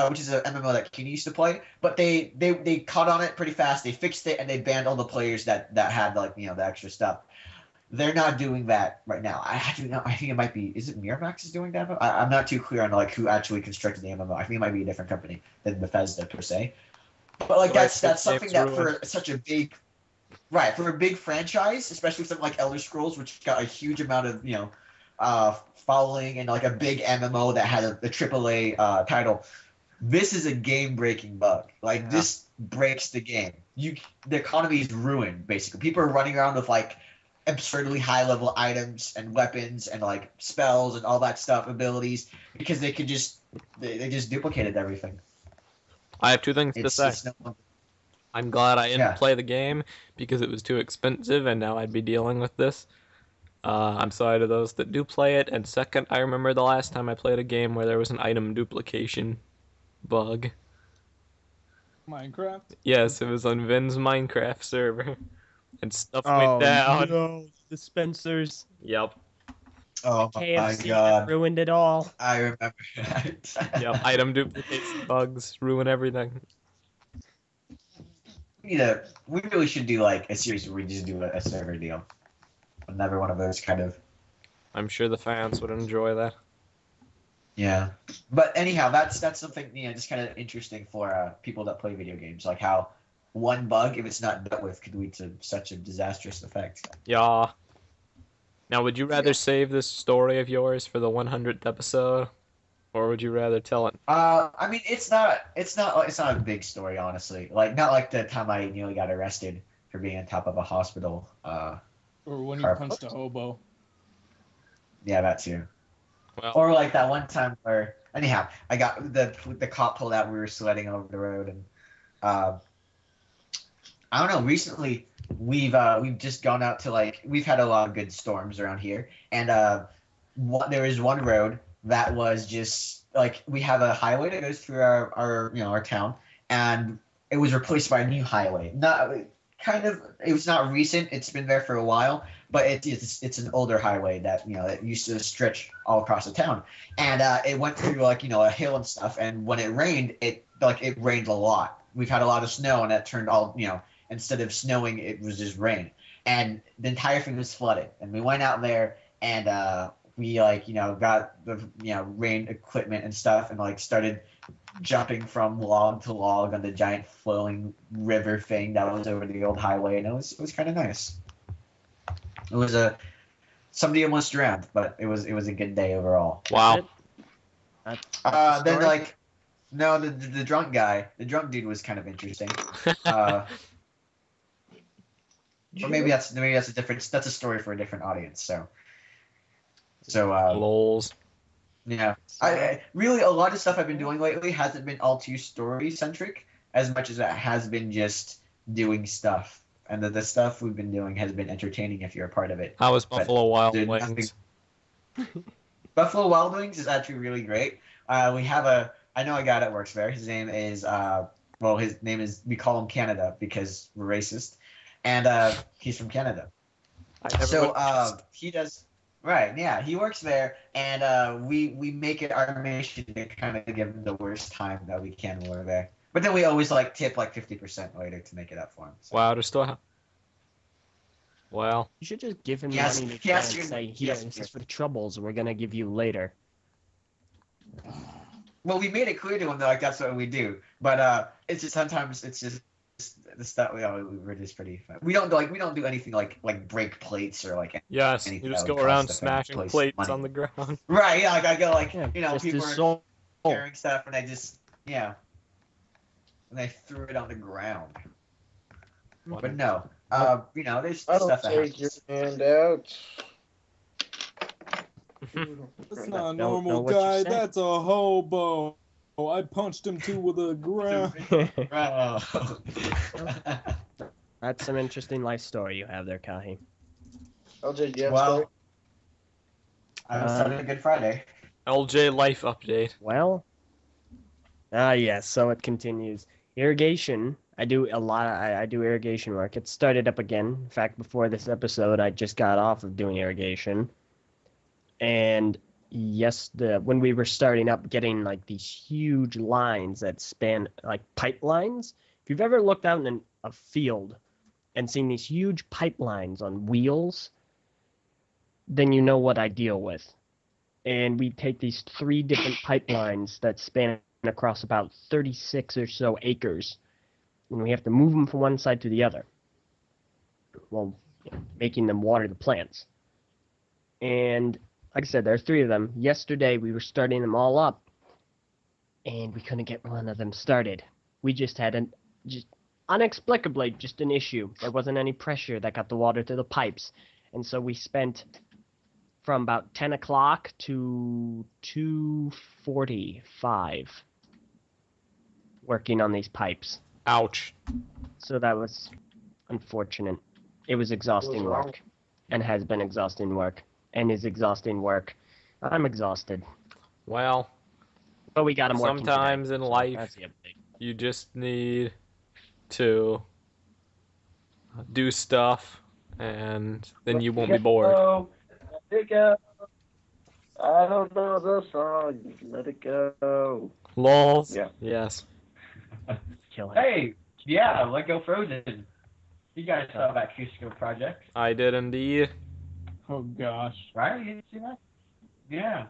which is an MMO that KAHI used to play. But they caught on it pretty fast. They fixed it and they banned all the players that had the extra stuff. They're not doing that right now. I think it might be. Is it Miramax is doing that? I'm not too clear on who actually constructed the MMO. I think it might be a different company than Bethesda per se. But that's something that for such a big for a big franchise, especially something like Elder Scrolls, which got a huge amount of following and like a big MMO that had a AAA title. This is a game-breaking bug. This breaks the game. The economy is ruined basically. People are running around with absurdly high-level items and weapons and spells and all that stuff, abilities, because they just duplicated everything. I have two things to say. I'm glad I didn't play the game because it was too expensive and now I'd be dealing with this. I'm sorry to those that do play it. And second, I remember the last time I played a game where there was an item duplication bug. Minecraft? Yes, it was on Vin's Minecraft server. And stuff went down. No, dispensers. Yep. Oh my god. Ruined it all. I remember that. Yep, item duplicates bugs, ruin everything. We really should do a series where we just do a server deal. Another one of those kind of. I'm sure the fans would enjoy that. Yeah, but anyhow, that's something just kind of interesting for people that play video games, like how one bug, if it's not dealt with, could lead to such a disastrous effect. Yeah. Now, would you rather save this story of yours for the 100th episode, or would you rather tell it? I mean, it's not a big story, honestly. Not like the time I nearly got arrested for being on top of a hospital. Or when you punched a hobo. Yeah, that too. Well, or that one time where, anyhow, I got the cop pulled out. We were sledding over the road, and I don't know. Recently, we've just gone out to we've had a lot of good storms around here, and there is one road that was just we have a highway that goes through our town, and it was replaced by a new highway. It was not recent. It's been there for a while, but it's an older highway that that used to stretch all across the town, and it went through a hill and stuff. And when it rained, it rained a lot. We've had a lot of snow, and that turned all instead of snowing, it was just rain, and the entire thing was flooded. And we went out there, and we got the rain equipment and stuff, and started jumping from log to log on the giant flowing river thing that was over the old highway, and it was kind of nice. It was somebody almost drowned, but it was a good day overall. Wow. Then no, the drunk guy, the drunk dude was kind of interesting. Or maybe that's a different. That's a story for a different audience. So lols. Yeah, I really a lot of stuff I've been doing lately hasn't been all too story centric as much as it has been just doing stuff, and the stuff we've been doing has been entertaining if you're a part of it. How was Buffalo Wild Wings? Buffalo Wild Wings is actually really great. We have I know a guy that works there. His name is we call him Canada because we're racist. And he's from Canada. He does right. Yeah, he works there, and we make it our mission to kind of give him the worst time that we can when we're there. But then we always tip 50% later to make it up for him. So. Wow, there's still. Well, you should just give him money to and say, "Here, this is for the troubles we're gonna give you later." Well, we made it clear to him that that's what we do, but it's just sometimes it's just. The stuff we're just pretty fun. We don't do anything like break plates or yes, you just go around smashing plates on the ground. Right, yeah, I go people are soul. carrying stuff and I just and they threw it on the ground. What? But no, there's I stuff don't that take your happens. hand out. That's not a Know normal what you guy. said. That's a hobo. I punched him too with a ground. That's some interesting life story you have there, Kahi. LJ, do you have a story? Well, I'm starting Good Friday. LJ life update. Well, yes. So it continues. Irrigation. I do a lot. I do irrigation work. It started up again. In fact, before this episode, I just got off of doing irrigation. And yes, when we were starting up, getting like these huge lines that span like pipelines. If you've ever looked out in a field and seen these huge pipelines on wheels, then you know what I deal with. And we take these 3 different pipelines that span across about 36 or so acres, and we have to move them from one side to the other, while making them water the plants. And like I said, there's 3 of them. Yesterday we were starting them all up, and we couldn't get one of them started. We just had inexplicably just an issue. There wasn't any pressure that got the water to the pipes, and so we spent from about 10 o'clock to 2:45 working on these pipes. Ouch. So that was unfortunate. It was exhausting work, and has been exhausting work, and is exhausting work. I'm exhausted, Well, but we got them working sometimes today, in so life, that's the update. you just need to do stuff, and then you won't be bored. Let it go. I don't know the song. You can let it go. Lols. Yeah. Yes. Kill him. Hey, yeah, Lego Frozen. You guys saw that Cusco project, I did indeed. Oh gosh. right? You didn't see that? Yeah.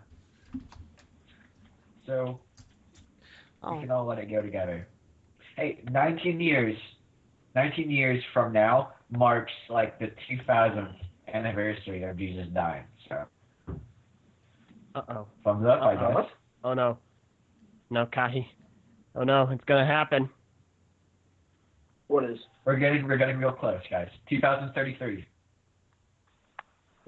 So we Oh. can all let it go together. Hey, 19 years from now marks like the 2000th anniversary of Jesus dying. So Uh-oh. thumbs up, I Uh-oh. guess. Oh no. No, Kahi. Oh no, it's gonna happen. What is? We're getting real close, guys. 2033.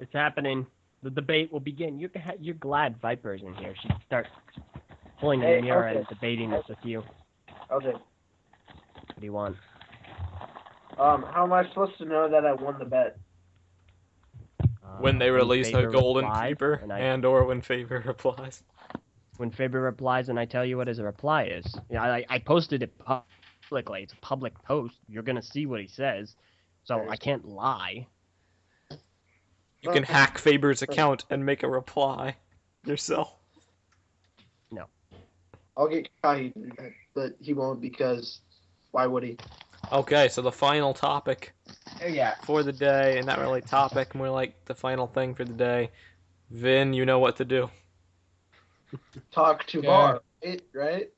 It's happening. The debate will begin. You're glad Viper's in here. She'd start pulling in the mirror and debating this with you. LJ, What do you want? how am I supposed to know that I won the bet? When they release a Faber golden replies, keeper, and or when Faber replies. when Faber replies and I tell you what his reply is. Yeah, I posted it publicly. It's a public post. You're gonna see what he says, so I can't lie. You can hack Faber's account and make a reply yourself. I'll get KAHI to do that, but he won't because why would he? Okay, so the final topic Oh yeah. for the day, and not really topic, more like the final thing for the day. Vin, you know what to do. Talk to Okay. Bar. Right?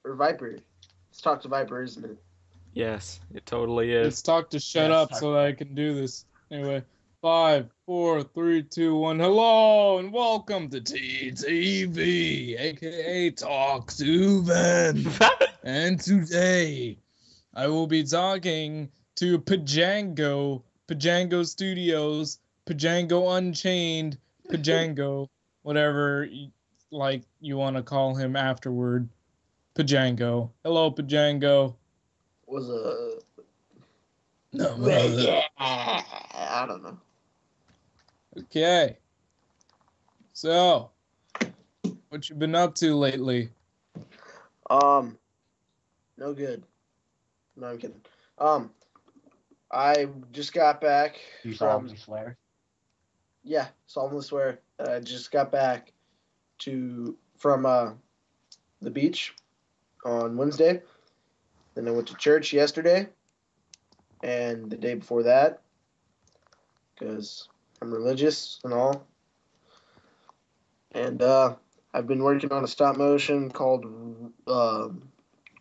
Or Viper. It's Talk to Viper, isn't it? Yes, it totally Let's is. talk to shut Yes, up talk so that I can do this. Anyway, 5, 4, 3, 2, 1. Hello and welcome to TTV, aka Talk to Ben. And today, I will be talking to PjangoStudios, Pjango Unchained, Pjango, whatever you want to call him afterward. Pjango. Hello, Pjango. Was a No, I don't know. Okay. So, what you been up to lately? No good. No, I'm kidding. I just got back You from solemnly swear. solemnly swear. I just got back from the beach on Wednesday. Then I went to church yesterday and the day before that because I'm religious and all. And I've been working on a stop motion called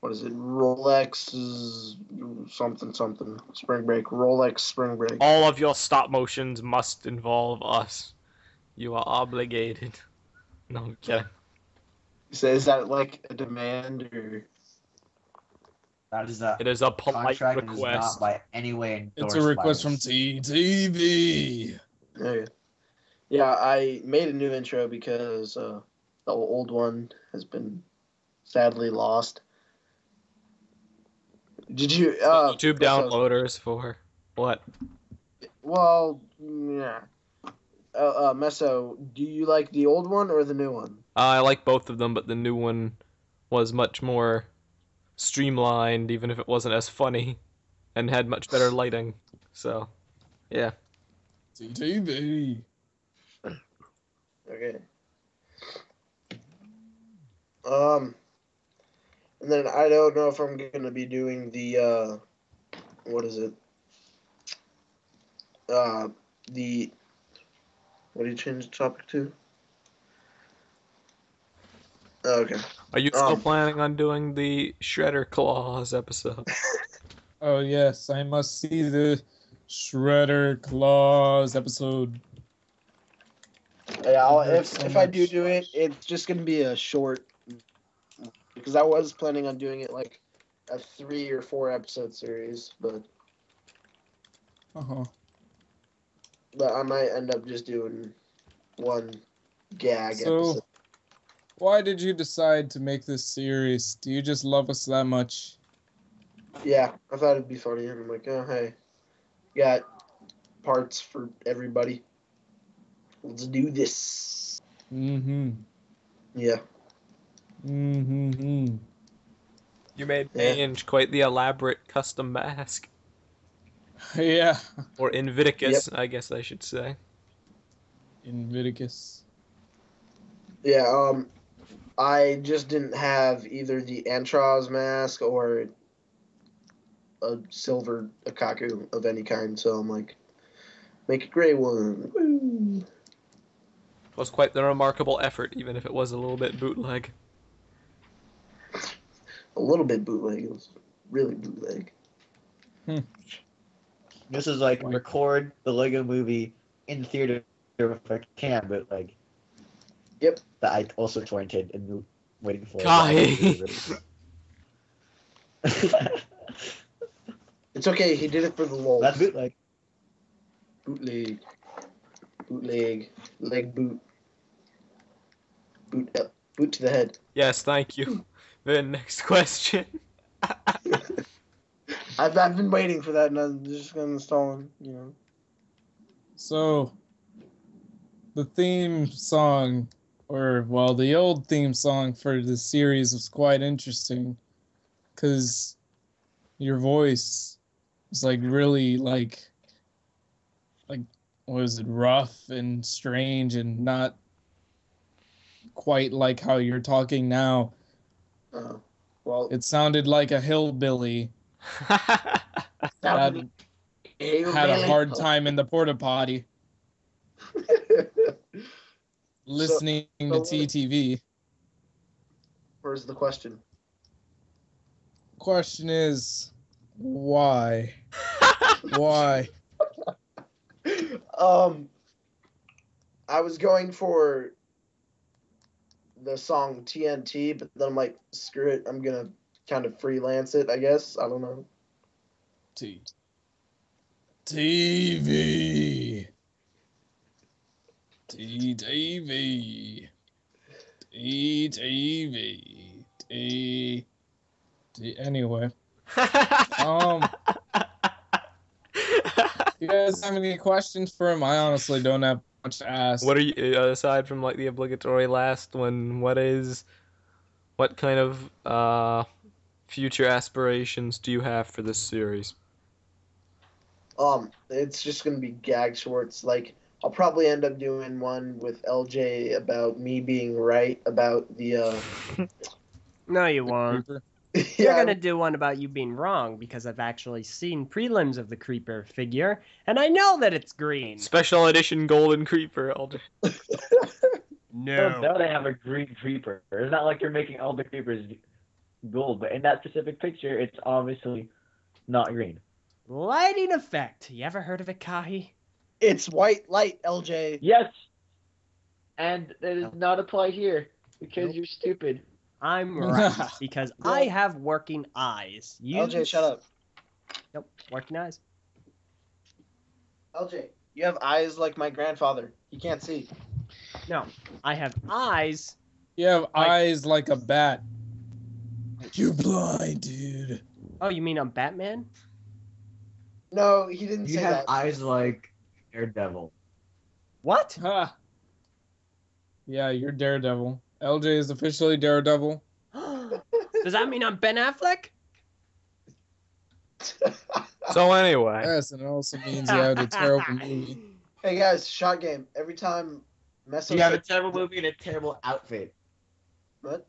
what is it? Rolex's something spring break. Rolex spring break. All of your stop motions must involve us. You are obligated. No, I'm kidding. So is that like a demand or? That is a It is a polite contract and is not request. by any way endorsed. It's a request by from us. TTV. Okay. Yeah, I made a new intro because the old one has been sadly lost. Did you? YouTube Meso- downloaders for what? Well, yeah. Meso, do you like the old one or the new one? I like both of them, but the new one was much more streamlined, even if it wasn't as funny, and had much better lighting. So, yeah. TTV. Okay. And then I don't know if I'm gonna be doing the what is it? The what do you change the topic to? Okay. Are you still planning on doing the Shredder Claws episode? Oh yes, I must see the Shredder Claws episode. Yeah, I've heard so if I do much. it, it's just gonna be a short. Because I was planning on doing it like a 3 or 4 episode series, but Uh-huh. I might end up just doing one gag So, episode. why did you decide to make this series? Do you just love us that much? Yeah, I thought it'd be funny, and I'm like, oh hey, got parts for everybody. Let's do this. Mm-hmm. Yeah. Mm-hmm. You made Yeah. Mange quite the elaborate custom mask. Yeah. Or Inviticus, I guess I should say. Inviticus. Yeah, I just didn't have either the Antros mask or a silver Akaku of any kind, so I'm like, make a gray one. Woo. It was quite the remarkable effort, even if it was a little bit bootleg. A little bit bootleg. It was really bootleg. This is like record the Lego Movie in theater if I can, but like. Yep. That I also torrented and waiting for. KAHI. It's okay. He did it for the lulz. That's bootleg. Bootleg. Bootleg. Leg boot. Boot up. Boot to the head. Yes, thank you. The next question. I've been waiting for that, and I'm just gonna install him. You know. So, the theme song, or well, the old theme song for the series was quite interesting, because your voice was like really like what was it, rough and strange and not quite like how you're talking now. Well, It sounded like a hillbilly that had a hard time in the porta potty listening to TTV. Where's the question? Question is, why? Why? I was going for the song TNT, but then I'm like, screw it. I'm gonna kind of freelance it, I guess. I don't know. TV. TTV. TTV. Anyway. You guys have any questions for him? I honestly don't have much to ask. What are you, aside from like the obligatory last one, what kind of future aspirations do you have for this series? It's just gonna be gag shorts. Like, I'll probably end up doing one with LJ about me being right about the No, you won't. Creeper? You're gonna do one about you being wrong because I've actually seen prelims of the Creeper figure, and I know that it's green. Special edition Golden Creeper, Elder. No. Now they have a green creeper. It's not like you're making all the creepers gold, but in that specific picture, it's obviously not green. Lighting effect. You ever heard of it, KAHI? It's white light, LJ. Yes, and it does not apply here because you're stupid. I'm right because I have working eyes. You LJ, shut up. Nope, working eyes. LJ, you have eyes like my grandfather. He can't see. No, I have eyes. You have eyes like a bat. You're blind, dude. Oh, you mean I'm Batman? No, he didn't You say have that. eyes like Daredevil. What? Ha! Yeah, you're Daredevil. LJ is officially Daredevil. Does that mean I'm Ben Affleck? So anyway, Yes, and it also means you have a terrible movie. Hey guys, shot game. Every time Meso You have a said- terrible movie and a terrible outfit. What?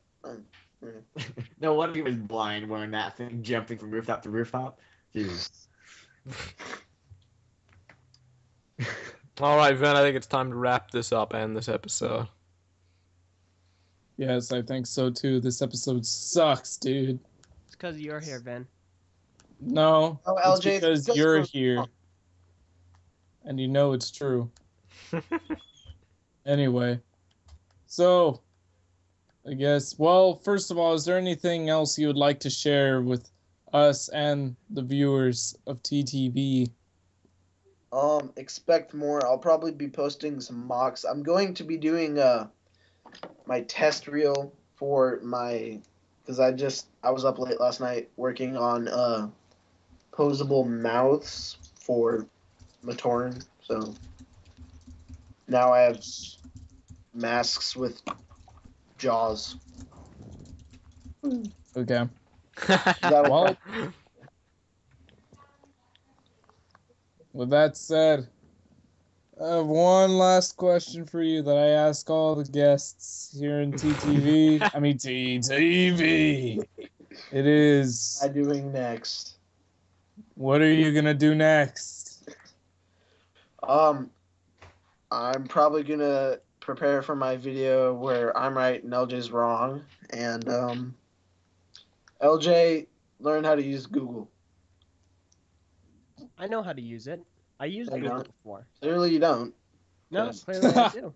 No wonder he was blind wearing that thing, jumping from rooftop to rooftop. Jesus. all right, Ven. I think it's time to wrap this up and this episode. Yes, I think so too. This episode sucks, dude. It's because you're here, Ben. No, Oh, it's LJ, it's because because you're we're- here. And you know it's true. Anyway, so I guess, well, first of all, is there anything else you would like to share with us and the viewers of TTV? Expect more. I'll probably be posting some mocks. I'm going to be doing my test reel for my, because I was up late last night working on posable mouths for Matoran. So now I have masks with jaws. Okay. That- Well, with that said, I have one last question for you that I ask all the guests here in TTV. I mean, TTV. It is, I'm doing next. what are you going to do next? I'm probably gonna prepare for my video where I'm right and LJ's wrong, and LJ learn how to use Google. I know how to use it. I used I Google don't. before. Clearly, you don't. No, Yes. clearly I do.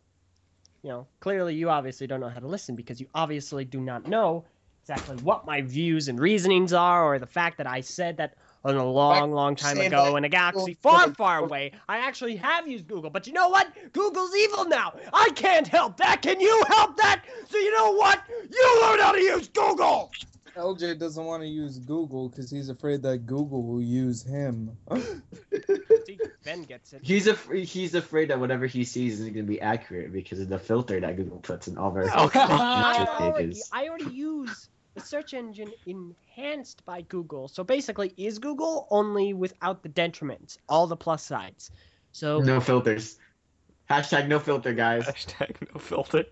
You know, clearly you obviously don't know how to listen because you obviously do not know exactly what my views and reasonings are, or the fact that I said that a long time saying ago that in a galaxy Google- far away, I actually have used Google. But you know what? Google's evil now. I can't help that. Can you help that? So you know what? You learn how to use Google. LJ doesn't want to use Google because he's afraid that Google will use him. See, Ben gets it. He's afraid that whatever he sees isn't going to be accurate because of the filter that Google puts in all their Oh, pages. I already use the search engine enhanced by Google. So basically, is Google only without the detriments, all the plus sides. So No filters. Hashtag no filter, guys. Hashtag no filter.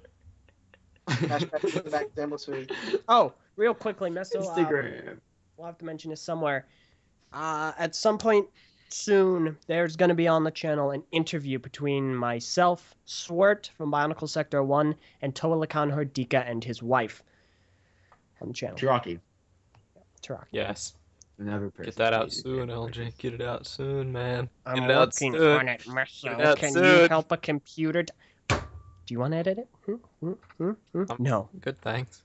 Hashtag back demo food. oh, real quickly, Meso, Instagram. we'll have to mention this somewhere. At some point soon, there's going to be on the channel an interview between myself, Swart from Bionicle Sector 1, and Toa Lakan Hordika and his wife on the channel. Cherokee. Tarak. Yes. Another person. Get that out soon, LJ. Get it out soon, man. I'm Get it out working soon. on it, Get it Meso. out Can you soon. help a computer? Do you want to edit it? No. Good, thanks.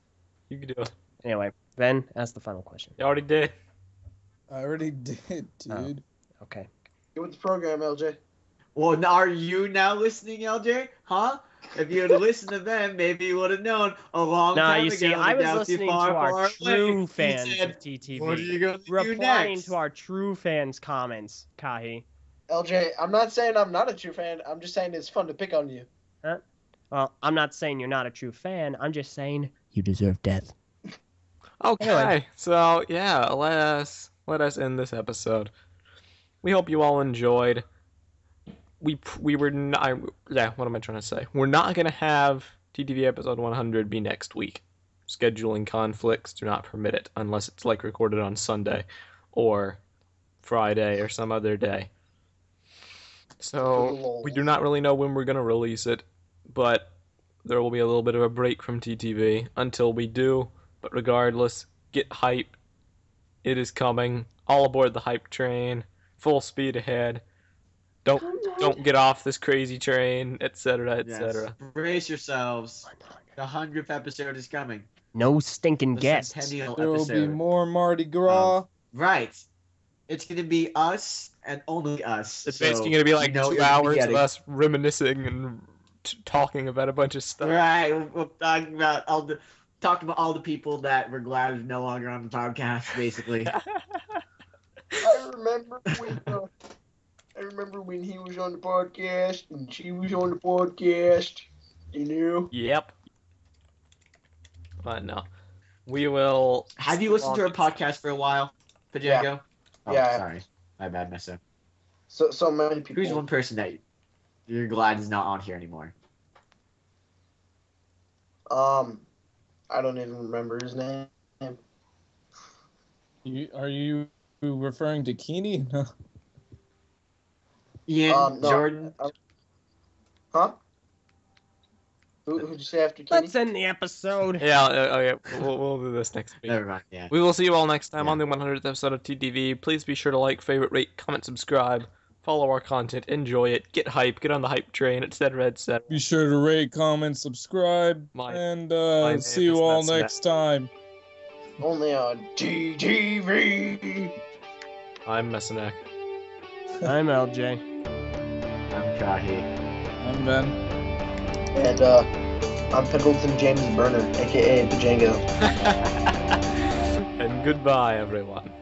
You can do it. Anyway, Ben, ask the final question. You already did. I already did, dude. Okay. Get with the program, LJ. Well, are you now listening, LJ? Huh? If you had listened to them, maybe you would have known a long Nah, time you ago. see, the I was galaxy listening to far, our far true away. He fans said, of TTV. What are you going to do replying next? to our true fans' comments, Kahi. LJ, I'm not saying I'm not a true fan. I'm just saying it's fun to pick on you. Well, I'm not saying you're not a true fan. I'm just saying you deserve death. Okay, Anyway. so yeah, let us end this episode. We hope you all enjoyed. We were not. Yeah, what am I trying to say? We're not gonna have TTV episode 100 be next week. Scheduling conflicts do not permit it unless it's like recorded on Sunday or Friday or some other day. So we do not really know when we're gonna release it, but there will be a little bit of a break from TTV until we do. But regardless, get hype. It is coming. All aboard the hype train. Full speed ahead. Don't get off this crazy train, etc., etc. Yes. Brace yourselves. The 100th episode is coming. No stinking the guests. centennial There will be episode. more Mardi Gras. Right. It's gonna be us and only us. It's so basically going to be like you know what 2 you're gonna be hours of getting. us reminiscing and talking about a bunch of stuff. Right. We'll talk about all the people that we're glad is no longer on the podcast, basically. I remember when he was on the podcast and she was on the podcast. You know. Yep. But no. We will. Have you listened to our podcast for a while, Pajango? Yeah. Oh, Yeah. sorry. My bad, mess up. So many people. Who's one person that you're glad is not on here anymore? I don't even remember his name. Are you referring to Keeney? No. Ian, No. Jordan. Huh? Who'd you say after Kenny? Let's end the episode. Yeah, okay. We'll do this next week. Never mind. Yeah. We will see you all next time Yeah. on the 100th episode of TTV. Please be sure to like, favorite, rate, comment, subscribe, follow our content, enjoy it, get hype, get on the hype train, etc., etc. Be sure to rate, comment, subscribe, My and see you name is all Matt next time. Only on TTV. I'm Messinek. I'm LJ. I'm KAHI. I'm Ben. And I'm Pendleton James Burner, aka Django. And goodbye, everyone.